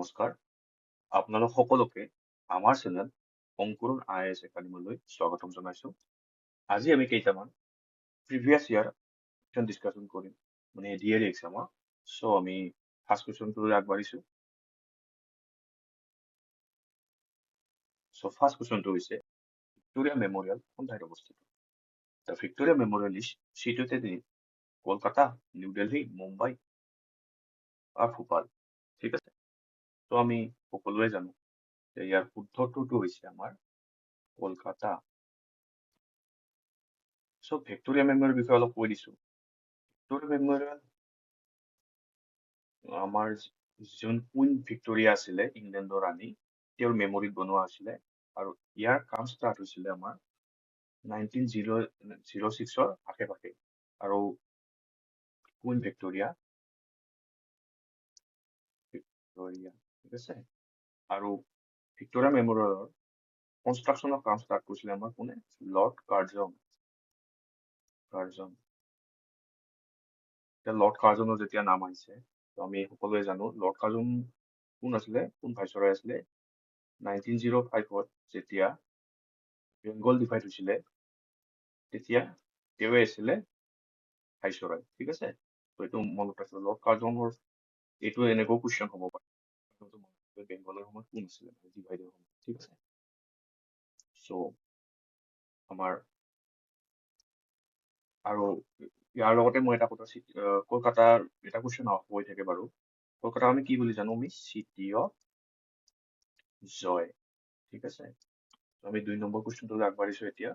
নমস্কাৰ আপোনালোক সকলোকে আমাৰ চেনেল অংকুৰণ IAS একাডেমীলৈ স্বাগতম জনাইছো। আজি আমি কেইটামান প্ৰিভিয়াছ ইয়াৰ কুৱেশ্যন ডিছকাশ্যন কৰিম মানে DL এক্সামৰ। চ' আমি ফাৰ্ষ্ট কুৱেশ্যনটোলৈ আগবাঢ়িছো। চ' ফাৰ্ষ্ট কুৱেশ্যনটো হৈছে ভিক্টোৰিয়া মেমৰিয়েল কোন ঠাইত অৱস্থিত? The Victoria memorial is situated in Kolkata, new Delhi, Mumbai আৰু ভোপাল। ঠিক আছে, ত' আমি সকলোৱে জানো যে ইয়াৰ শুদ্ধটোতো হৈছে আমাৰ কলকাতা। চ' ভিক্টোৰিয়া মেমৰিয়েল বিষয়ে অলপ কৈ দিছো। ভিক্টোৰিয়া মেমৰিয়েল আমাৰ যোন কুইন ভিক্টোৰিয়া আছিলে ইংলেণ্ডৰ ৰাণী, তেওঁৰ মেমৰিত বনোৱা হৈছিলে আৰু ইয়াৰ কাম ষ্টাৰ্ট হৈছিলে আমাৰ 1906ৰ আশে পাশে। আৰু কুইন ভিক্টোৰিয়া ঠিক আছে, আৰু ভিক্টোৰিয়া মেমৰিয়েলৰ কনষ্ট্ৰাকশ্যনৰ কাম ষ্টাৰ্ট কৰিছিলে আমাৰ কোনে? Lord Curzon. লৰ্ড কাৰ্জনৰ যেতিয়া নাম আহিছে, আমি সকলোৱে জানো লৰ্ড কাৰ্জন কোন আছিলে, কোন ভাইচৰয় আছিলে। 1905ত যেতিয়া বেংগল ডিভাইড হৈছিলে তেতিয়া তেওঁৱে আছিলে ভাইচৰয়। ঠিক আছে, এইটো মনত ৰাখিব। লৰ্ড কাৰ্জনৰ এইটো এনেকৈ কুৱেশ্যন হ'ব পাৰে, বেংগলৰ সময়ত কোন আছিলে ডিভাইডৰ সময়ত। ঠিক আছে, চ' আমাৰ আৰু ইয়াৰ লগতে মই এটা কথা কলকাতাৰ এটা কুৱেশ্যন হৈ থাকে বাৰু। কলকাতা আমি কি বুলি জানো? আমি চিটি অফ জয়। ঠিক আছে, আমি 2 নম্বৰ কুৱেশ্যনটোলৈ আগবাঢ়িছো এতিয়া।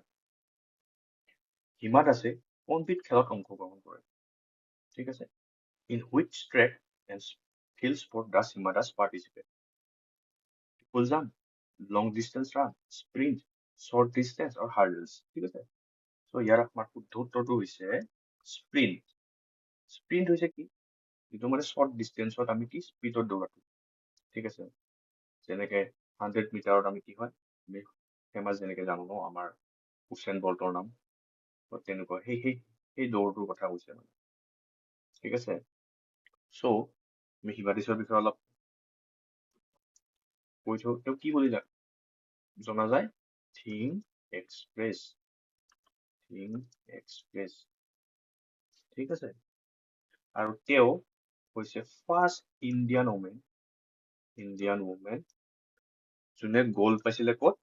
হিমা দাসে কোনবিধ খেলত অংশগ্ৰহণ কৰে? ঠিক আছে, in which track and field sport does Hima Das participate? Triple jump, long distance run, sprint, short distance আৰু হাৰ্ডলছ। ঠিক আছে, চ' ইয়াৰ আমাৰ শুদ্ধ উত্তৰটো হৈছে স্প্ৰিণ্ট। স্প্ৰিণ্ট হৈছে কি? যিটো মানে শ্বৰ্ট ডিষ্টেন্সত আমি কি স্পীডত দৌৰাটো। ঠিক আছে, যেনেকে 100 মিটাৰত আমি কি হয়, আমি ফেমাছ যেনেকে জানো ন আমাৰ হুছেইন বল্টৰ নাম, তেনেকুৱা সেই দৌৰটোৰ কথা কৈছে মানে। ঠিক আছে, চ' আমি হিমা দাসৰ বিষয়ে অলপ কৈছো। তেওঁ কি বুলি জনা যায়? Thing express. ঠিক আছে, আৰু তেওঁ হৈছে ফাৰ্ষ্ট ইণ্ডিয়ান ওমেন যোনে গ'ল্ড পাইছিলে। ক'ত?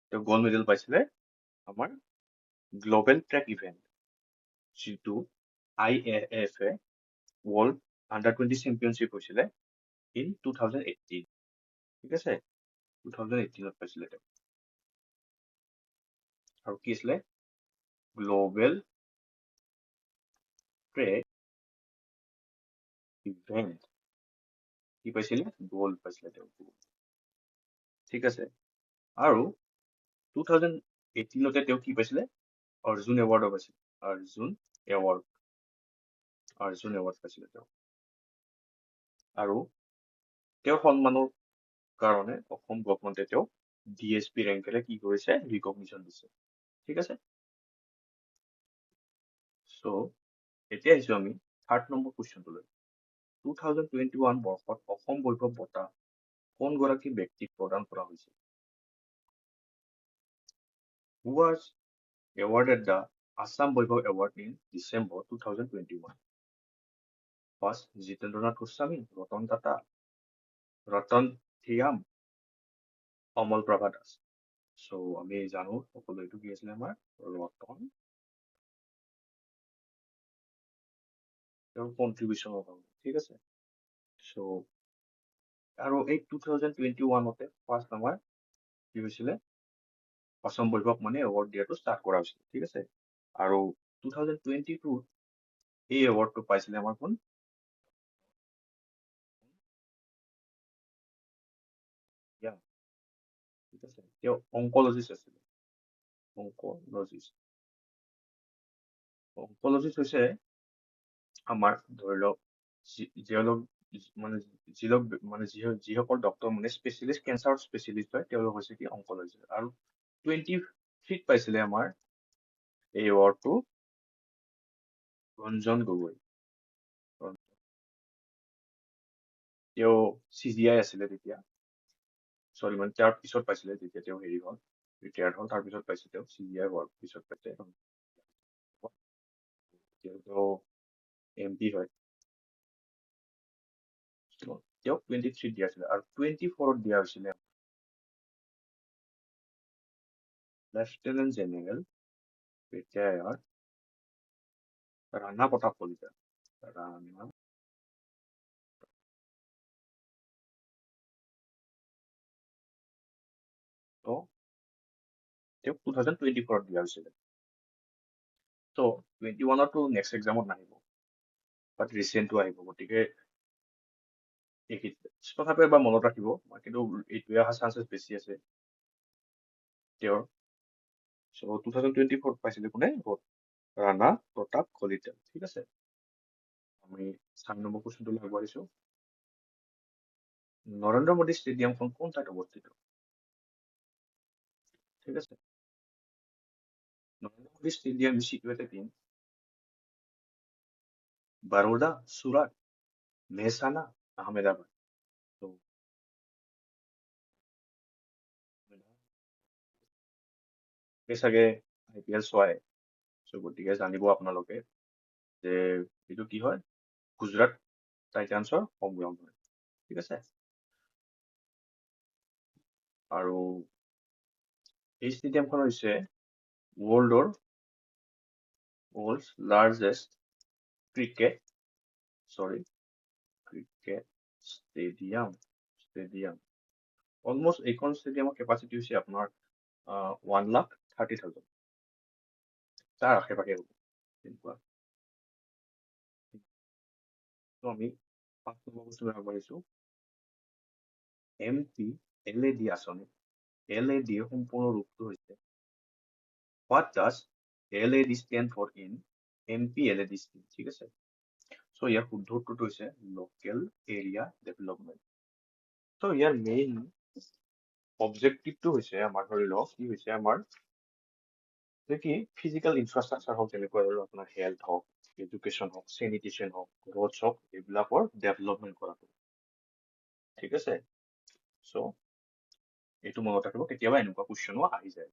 তেওঁ গ'ল্ড মেডেল পাইছিলে আমাৰ গ্ল'বেল ট্ৰেক ইভেণ্ট, যিটো IAAF ৱৰ্ল্ড আণ্ডাৰ-20 চেম্পিয়নশ্বিপ হৈছিলে ইন 2018। ঠিক আছে, 2018ত পাইছিলে তেওঁ। আৰু কি আছিলে? গ্ল'বেল ট্ৰেক ইভেণ্ট কি পাইছিলে? গ'ল্ড পাইছিলে তেওঁ। ঠিক আছে, আৰু 2018তে তেওঁ কি পাইছিলে? অৰ্জুন এৱাৰ্ডো পাইছিলে। অৰ্জুন এৱাৰ্ড পাইছিলে তেওঁ। আৰু তেওঁৰ সন্মানৰ কাৰণে অসম গভৰ্ণমেণ্টে তেওঁক DSP ৰেংকেৰে কি কৰিছে? ৰিকগনিশ্যন দিছে। ঠিক আছে, চ' এতিয়া আহিছো আমি 3rd নম্বৰ কুৱেশ্যনটোলৈ। 2021 বৰ্ষত অসম বৈভৱ বঁটা কোনগৰাকী ব্যক্তিক প্ৰদান কৰা হৈছে? Who was awarded the Assam Vaibhav Award in December 2021? First, Jitendranath Goswami, Ratan Tata, Ratan Thiam, Amal Prabha Das. So আমি জানো সকলো এইটো কি আছিলে আমাৰ ৰতন, তেওঁৰ কন্ট্ৰিবিউচনৰ কাৰণে। ঠিক আছে, চ' আৰু এই 2021তে ফাৰ্ষ্ট আমাৰ কি হৈছিলে? অসম বৈভৱ মানে এৱাৰ্ড দিয়াটো ষ্টাৰ্ট কৰা হৈছিল। ঠিক আছে, আৰু 2022 এই এৱাৰ্ডটো পাইছিলে আমাৰ কোন? ঠিক আছে, তেওঁ অংকলজিষ্ট আছিলে। অংকলজিষ্ট হৈছে আমাৰ ধৰি লওক যিসকল ডক্তৰ মানে স্পেচিয়েলিষ্ট, কেঞ্চাৰ স্পেচিয়েলিষ্ট হয়, তেওঁলোক হৈছে কি অংকলজিষ্ট। আৰু 23 পাইছিলে আমাৰ এই এৱাৰ্ডটো ৰঞ্জন গগৈ। তেওঁ CGI আছিলে তেতিয়া চৰি মানে তাৰ পিছত পাইছিলে যেতিয়া তেওঁ হেৰি হ'ল ৰিটায়াৰ্ড হ'ল তাৰ পিছত পাইছে তেওঁ CGI হোৱাৰ পিছত পাইছে তেওঁ MP হয় তেওঁক 23 দিয়া আছিলে আৰু 24ত দিয়া হৈছিলে lieutenant general retired Rana Pratap Kalita Rana তো তেওঁক 2024ত দিয়া হৈছিলে তো 21তো নেক্সট এক্সামত নাহিব বাট ৰিচেণ্টটো আহিব গতিকে তথাপিও এবাৰ মনত ৰাখিব কিন্তু এইটোৱে অহা চান্সেছ বেছি আছে তেওঁৰ চ' 2024ত পাইছিলে কোনে ৰাণা প্ৰতাপ কলিতা ঠিক আছে আমি 4 নম্বৰ কুৱেশ্যনটোলৈ আগবাঢ়িছো নৰেন্দ্ৰ মোদী ষ্টেডিয়ামখন কোন ঠাইত অৱস্থিত ঠিক আছে Narendra Modi stadium is situated in Baroda, Surat, Mehsana, Ahmedabad. So, চাগে IPL চোৱাই চ' গতিকে জানিব আপোনালোকে যে এইটো কি হয় গুজৰাট টাইটানছৰ হোম গ্ৰাউণ্ড হয় ঠিক আছে আৰু এই ষ্টেডিয়ামখন হৈছে ৱৰ্ল্ডৰ লাৰ্জেষ্ট ক্ৰিকেট ষ্টেডিয়াম অলমষ্ট এইখন ষ্টেডিয়ামৰ কেপাচিটি হৈছে আপোনাৰ 1,30,000 তাৰ আশে পাশে হ'ব তেনেকুৱা আমি 5 নম্বৰ বস্তুলৈ আগবাঢ়িছো MP LED আঁচনি LED সম্পূৰ্ণ ৰূপটো হৈছে What does LED stand for in MP LED scheme ঠিক আছে চ' ইয়াৰ শুদ্ধ উত্তৰটো হৈছে লোকেল এৰিয়া ডেভেলপমেণ্ট চ' ইয়াৰ মেইন অবজেক্টিভটো হৈছে আমাৰ ধৰি লওক কি হৈছে আমাৰ যে কি ফিজিকেল ইনফ্ৰাষ্ট্ৰাকচাৰ হওক যেনেকৈ আৰু আপোনাৰ হেল্থ হওক এডুকেশ্যন হওক চেনিটেশ্যন হওক ৰোডছ হওক এইবিলাকৰ ডেভেলপমেণ্ট কৰাটো ঠিক আছে চ' এইটো মনত ৰাখিব কেতিয়াবা এনেকুৱা কুৱেশ্যনো আহি যায়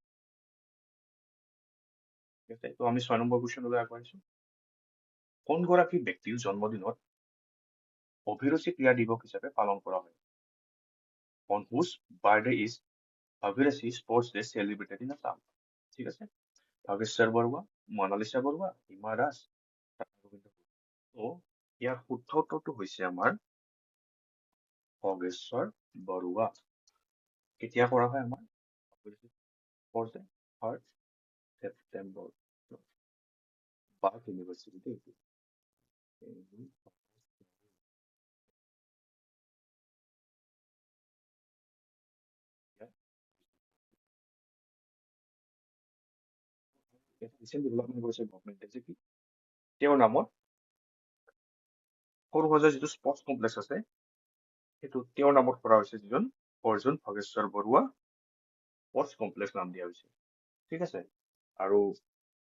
ঠিক আছে ত' আমি 6 নম্বৰ কুৱেশ্যনলৈ আগবাঢ়িছো কোনগৰাকী ব্যক্তিৰ জন্মদিনত অভিৰুচি ক্ৰীড়া দিৱস হিচাপে পালন কৰা হয় on whose birthday is Abhirasi Sports Day celebrated in Assam ঠিক আছে ভাগেশ্বৰ বৰুৱা মনালিছা বৰুৱা হিমা দাস ত' ইয়াৰ শুদ্ধ উত্তৰটো হৈছে আমাৰ ভগেশ্বৰ বৰুৱা কেতিয়া কৰা হয় আমাৰ ছেপ্টেম্বৰ বাক ইউনিভাৰ্চিটি দেই ডেভেলপমেণ্ট কৰিছে গভমেণ্টে যে কি তেওঁৰ নামত সৰু সজাই যিটো স্পৰ্টছ কমপ্লেক্স আছে সেইটো তেওঁৰ নামত কৰা হৈছে যিজন অৰ্জুন ভগেশ্বৰ বৰুৱা স্পৰ্টছ কমপ্লেক্স নাম দিয়া হৈছে ঠিক আছে আৰু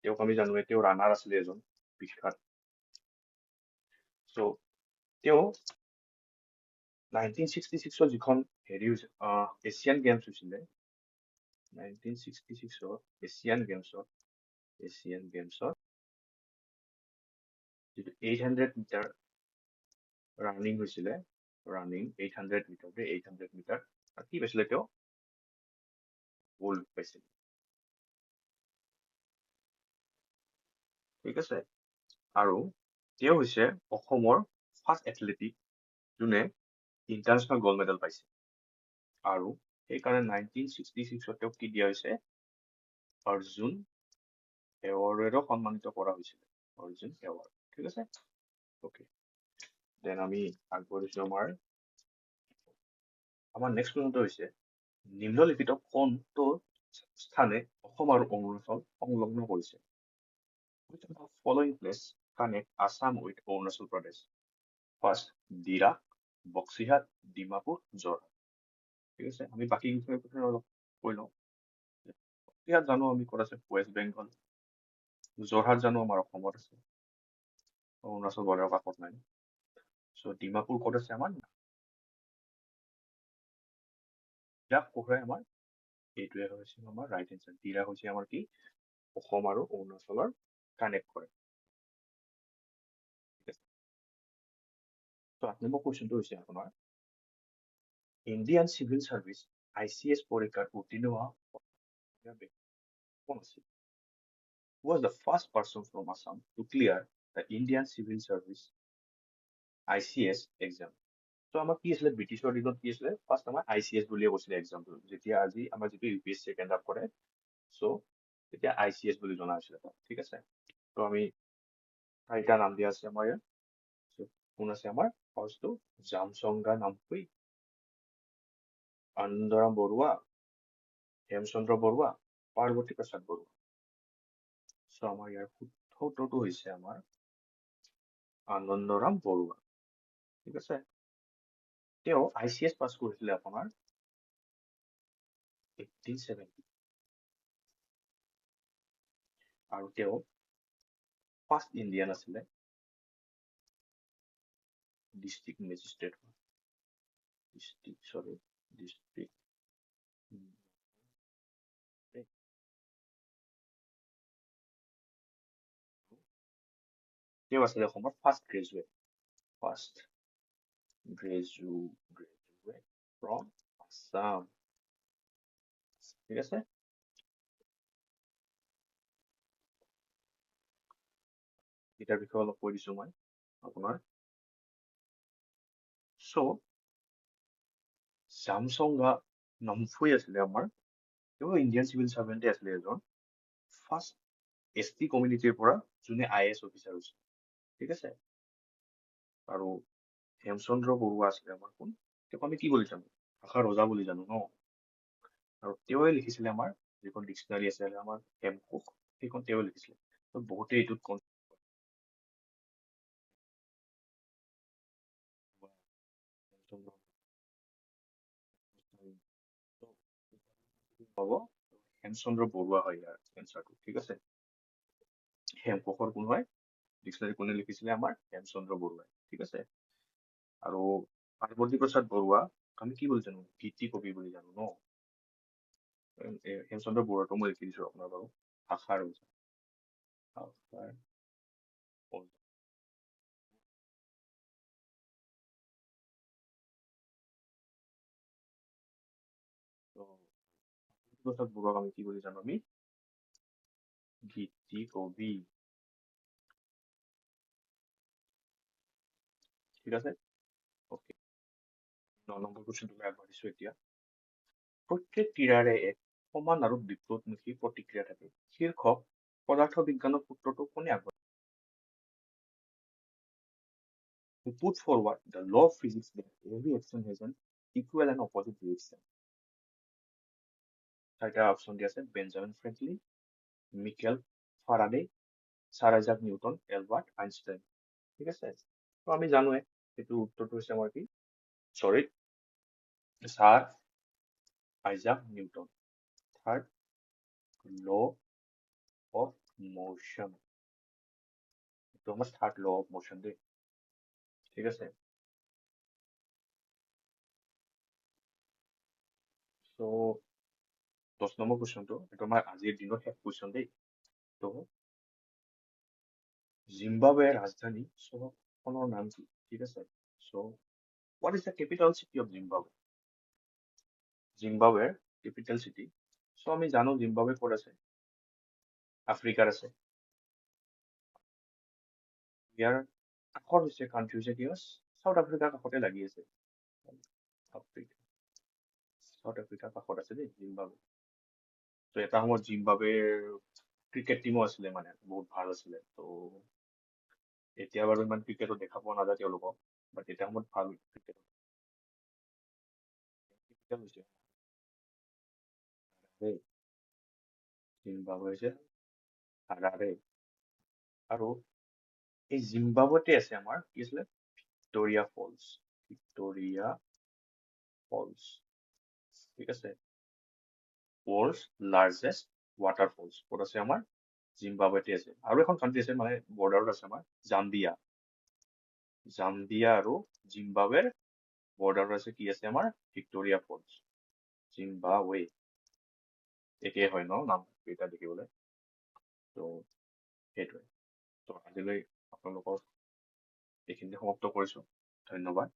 তেওঁক আমি জানোৱে তেওঁ ৰানাৰ আছিলে এজন বিখ্যাত চ' তেওঁ 1966ৰ যিখন হেৰি হৈছে এছিয়ান গেমছ হৈছিলে 1966ৰ এছিয়ান গেমছত যিটো 800 মিটাৰ ৰানিং হৈছিলে 800 মিটাৰ আৰু কি পাইছিলে তেওঁ গ'ল্ড পাইছিলে ঠিক আছে আৰু তেওঁ হৈছে অসমৰ ফাৰ্ষ্ট এথলেটিক যোনে ইণ্টাৰনেশ্যনেল গ'ল্ড মেডেল পাইছে আৰু সেইকাৰণে 1966ত তেওঁক কি দিয়া হৈছে অৰ্জুন এৱাৰ্ডেৰেও সন্মানিত কৰা হৈছিলে অৰ্জুন এৱাৰ্ড ঠিক আছে অ'কে দেন আমি আগবাঢ়িছো আমাৰ নেক্সট প্ৰশ্নটো হৈছে নিম্নলিখিত কোনটো স্থানে অসম আৰু অৰুণাচল সংলগ্ন কৰিছে which of the following place connect Assam with Arunachal Pradesh first Dirak Bakshihat Dimapur Jorhat ঠিক আছে আমি বাকী বিষয়ে অলপ কৈ লওঁ বক্সিহাট জানো আমি ক'ত আছে ৱেষ্ট বেংগল যোৰহাট জানো আমাৰ অসমত আছে অৰুণাচল বৰ্ডাৰৰ কাষত নাই চ' ডিমাপুৰ ক'ত আছে আমাৰ ইয়াক পঢ়াই আমাৰ এইটোৱে হৈছে আমাৰ ৰাইট এনচাৰ। দিৰাক হৈছে আমাৰ কি অসম আৰু অৰুণাচলৰ কানেক্ট কৰে। ঠিক আছে। তো 8 নম্বৰ কুৱেশ্যনটো হৈছে আপোনাৰ ইণ্ডিয়ান চিভিল চাৰ্ভিচ ICS পৰীক্ষাত উত্তীৰ্ণ হোৱা কোন আছিল? Who was the first person from Assam to clear the Indian Civil Service ICS exam? তো আমাৰ কি আছিলে ব্ৰিটিছৰ দিনত কি আছিলে ফাৰ্ষ্ট আমাৰ ICS বুলিয়ে কৈছিলে এক্সামটো, যেতিয়া আজি আমাৰ যিটো UPSC কণ্ডাক্ট কৰে চ' তেতিয়া ICS বুলি জনা হৈছিলে। ঠিক আছে। তো আমি 4টা নাম দিয়া আছে আমাৰ ইয়াত। কোন আছে আমাৰ ফাৰ্ষ্টটো জামচংগা নামপুই, আনন্দৰাম বৰুৱা, হেমচন্দ্ৰ বৰুৱা, পাৰ্বতী প্ৰসাদ বৰুৱা। চ' আমাৰ ইয়াৰ শুদ্ধ উত্তৰটো হৈছে আমাৰ আনন্দৰাম বৰুৱা। ঠিক আছে। তেওঁ ICS পাছ কৰিছিলে আপোনাৰ 1870 আৰু তেওঁ ফাৰ্ষ্ট ইণ্ডিয়ান আছিলে ডিষ্ট্ৰিক্ট মেজিষ্ট্ৰেট ডিষ্ট্ৰিক্ট তেওঁ আছিলে অসমৰ ফাৰ্ষ্ট গ্ৰেজুৱেট ফ্ৰম আছাম। ঠিক আছে। এটাৰ বিষয়ে অলপ কৈ দিছো মই আপোনাৰ। চ' জামচংগা নামফুই আছিলে আমাৰ, তেওঁ ইণ্ডিয়ান চিভিল চাৰ্ভেণ্টে আছিলে এজন ফাৰ্ষ্ট ST কমিউনিটিৰ পৰা যোনে IAS অফিচাৰ হৈছিল। ঠিক আছে। আৰু হেমচন্দ্ৰ বৰুৱা আছিলে আমাৰ কোন, তেওঁক আমি কি বুলি জানো ভাষাৰ ৰজা বুলি জানো ন। আৰু তেওঁৱে লিখিছিলে আমাৰ যিখন ডিক্সনাৰী আছিলে আমাৰ হেমকোষ, সেইখন তেওঁৱে লিখিছিলে। তো বহুতে এইটোত হ'ব হেমচন্দ্ৰ বৰুৱা হয় ইয়াৰ এনচাৰটো। ঠিক আছে। হেমকোষৰ কোন হয় ডিক্সনাৰী কোনে লিখিছিলে আমাৰ হেমচন্দ্ৰ বৰুৱাই। ঠিক আছে। আৰু পাৰ্বতী প্ৰসাদ বৰুৱা আমি কি বুলি জানো গীতি কবি বুলি জানো ন। হেমচন্দ্ৰ বৰুৱাটো মই লিখি দিছো আপোনাৰ বাৰু ভাষাৰ ৰজা। প্ৰসাদ বৰুৱাক আমি কি বুলি জানো আমি গীতি কবি। ঠিক আছে। অকে। 9 নম্বৰ কুৱেশ্যনটোলৈ আগবাঢ়িছো এতিয়া। প্ৰত্যেক ক্ৰীড়াৰে এক সমান আৰু বিপৰীতমুখী প্ৰতিক্ৰিয়া থাকে শীৰ্ষক পদাৰ্থ বিজ্ঞানৰ সূত্ৰটো কোনে আগবঢ়ায়? Who put forward the law of physics that every action has an equal and opposite reaction? 4টা অপশ্যন দিয়া আছে Benjamin Franklin, Michael Faraday, sir Isaac Newton, Albert Einstein. ঠিক আছে। তো আমি জানোৱে এইটো উত্তৰটো হৈছে আমাৰ কি চৰি sir Isaac Newton. Third law of motion, এইটো আমাৰ থাৰ্ড ল অফ মোশন দেই। ঠিক আছে। চ' 10 নম্বৰ কুৱেশ্যনটো এইটো আমাৰ আজিৰ দিনৰ শেষ কুৱেশ্যন দেই। তো জিম্বাবৱেৰ ৰাজধানী চহৰখনৰ নাম কি? ঠিক আছে। চ' what is the capital city of Zimbabwe? জিম্বাবৱেৰ কেপিটেল চিটি। চ' আমি জানো জিম্বাবৱে ক'ত আছে আফ্ৰিকাৰ আছে। ইয়াৰ কাষৰ হৈছে কাণ্ট্ৰি হৈছে কি চাউথ আফ্ৰিকাৰ কাষতে লাগি আছে। চাউথ আফ্ৰিকাৰ কাষত আছে দেই জিম্বাবৱে। তো এটা সময়ত জিম্বাবৱেৰ ক্ৰিকেট টিমো আছিলে মানে বহুত ভাল আছিলে। তো এতিয়া বাৰু ইমান ক্ৰিকেটত দেখা পোৱা নাযায় তেওঁলোকক, বাট এটা সময়ত ভাল ক্ৰিকেট হৈছে। জিম্বাবৱে হৈছে হাৰাৰে। আৰু এই জিম্বাবৱেতে আছে আমাৰ কি আছিলে ভিক্টৰিয়া ফলছ। ভিক্টৰিয়া ফলছ। ঠিক আছে। ৱৰ্ল্ডছ লাৰ্জেষ্ট ৱাটাৰফলছ ক'ত আছে আমাৰ জিম্বাবৱেতে আছে। আৰু এখন কাণ্ট্ৰি আছে মানে বৰ্ডাৰত আছে আমাৰ জাম্বিয়া। জাম্বিয়া আৰু জিম্বাবৱেৰ বৰ্ডাৰত আছে কি আছে আমাৰ ভিক্টৰিয়া ফলছ। জিম্বাৱে একেই হয় ন নাম কেইটা দেখিবলৈ। ত' সেইটোৱে। ত' আজিলৈ আপোনালোকক এইখিনিতে সমাপ্ত কৰিছো। ধন্যবাদ।